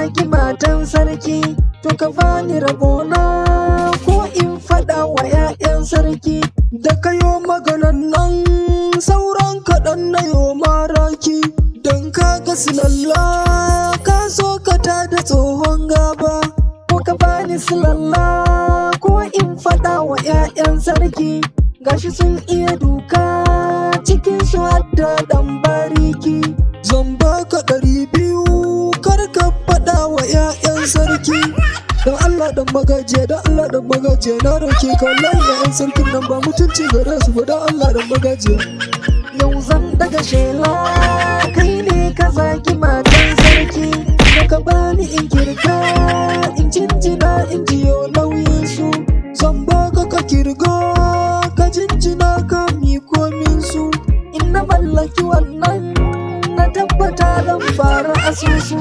zagi matan sarki, to ka bani rabona ko in faɗa wa 'ya'yan sarki. Da kayo maganan nan sauran kaɗan na yo maraki, don kaga silalla ka so ka tada tsohon gaba. Ko ka bani silalla ko in faɗa wa 'ya'yan sarki, gashi sun iya duka cikin su hadda ɗan bariki. Zan baka 200 kar ka faɗa wa 'ya'yan sarki. Don Allah dan magajiya, don Allah dan magajiya, na roke ka wallahi 'ya'yan sarkin nan ba mutunci gare su ba, don Allah dan magajiya. Yau zan daga shela kai ne ka zagi matan sarki, da ka bani in kirga in jinjina in jiyo nauyin su. Zan baka ka kirga ka jinjina ka miko min su, in na mallaki wannan na tabbata zan fara asusu.